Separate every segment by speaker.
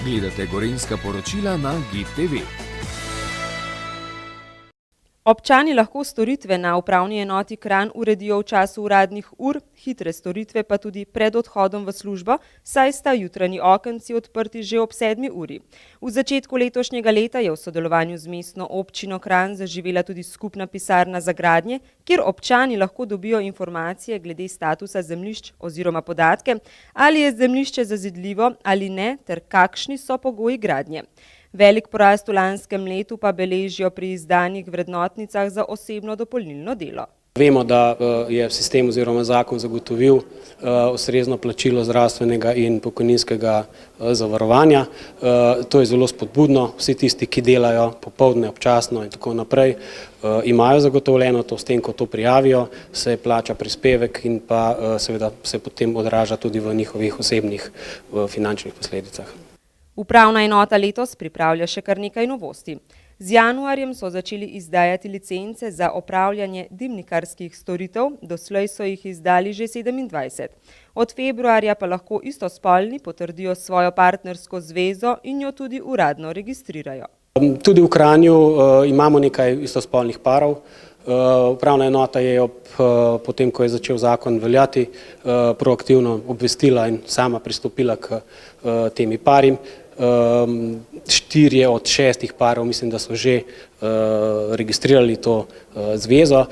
Speaker 1: Gledate Gorenjska poročila na GID TV.
Speaker 2: Občani lahko storitve na upravni enoti Kranj uredijo v času uradnih ur, hitre storitve pa tudi pred odhodom v službo, saj sta jutranji okenci odprti že ob 7. uri. V začetku letošnjega leta je v sodelovanju z mestno občino Kranj zaživela tudi skupna pisarna za gradnje, kjer občani lahko dobijo informacije glede statusa zemljišč oziroma podatke, ali je zemljišče zazidljivo ali ne ter kakšni so pogoji gradnje. Velik porast v lanskem letu pa beležijo pri izdanih vrednotnicah za osebno dopolnilno delo.
Speaker 3: Vemo, da je sistem oziroma zakon zagotovil ustrezno plačilo zdravstvenega in pokojninskega zavarovanja. To je zelo spodbudno. Vsi tisti, ki delajo popoldne, občasno in tako naprej, imajo zagotovljeno to, s tem, ko to prijavijo, se plača prispevek in pa seveda se potem odraža tudi v njihovih osebnih finančnih posledicah.
Speaker 2: Upravna enota letos pripravlja še kar nekaj novosti. Z januarjem so začeli izdajati licence za opravljanje dimnikarskih storitev, doslej so jih izdali že 27. Od februarja pa lahko istospolni potrdijo svojo partnersko zvezo in jo tudi uradno registrirajo.
Speaker 3: Tudi v Kranju imamo nekaj istospolnih parov. Upravna enota je potem, ko je začel zakon veljati, proaktivno obvestila in sama pristopila k temi parim. 4 od 6 parov mislim, da so že registrirali to zvezo,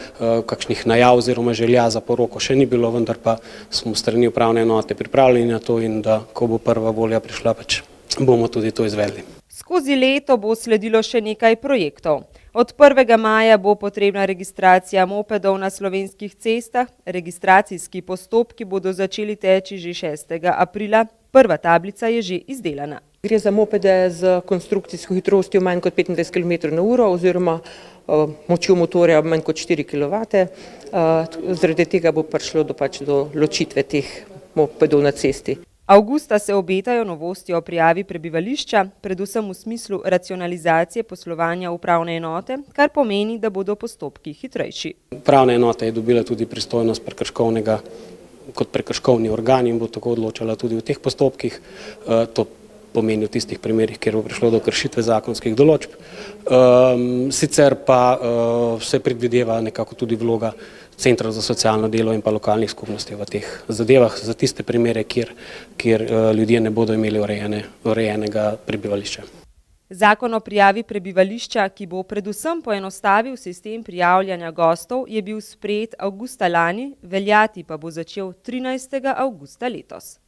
Speaker 3: kakšnih najav oziroma želja za poroko še ni bilo, vendar pa smo strani upravne enote pripravljeni na to in da, ko bo prva volja prišla, pač bomo tudi to izvedli.
Speaker 2: Skozi leto bo sledilo še nekaj projektov. Od 1. maja bo potrebna registracija mopedov na slovenskih cestah, registracijski postopki bodo začeli teči že 6. aprila, prva tablica je že izdelana.
Speaker 4: Gre za mopede z konstrukcijsko hitrostjo manj kot 25 km/h oziroma močjo motorja manj kot 4 kW. Zaradi tega bo prišlo do ločitve teh mopedov na cesti.
Speaker 2: Avgusta se obetajo novosti o prijavi prebivališča, predvsem v smislu racionalizacije poslovanja upravne enote, kar pomeni, da bodo postopki hitrejši.
Speaker 3: Upravna enota je dobila tudi pristojnost prekrškovnega kot prekrškovni organ in bo tako odločala tudi v teh postopkih. To pomeni v tistih primerih, kjer bo prišlo do kršitve zakonskih določb. Sicer pa se predvideva nekako tudi vloga Centra za socialno delo in pa lokalnih skupnosti v teh zadevah za tiste primere, kjer ljudje ne bodo imeli urejenega prebivališča.
Speaker 2: Zakon o prijavi prebivališča, ki bo predvsem poenostavil sistem prijavljanja gostov, je bil sprejet avgusta lani, veljati pa bo začel 13. avgusta letos.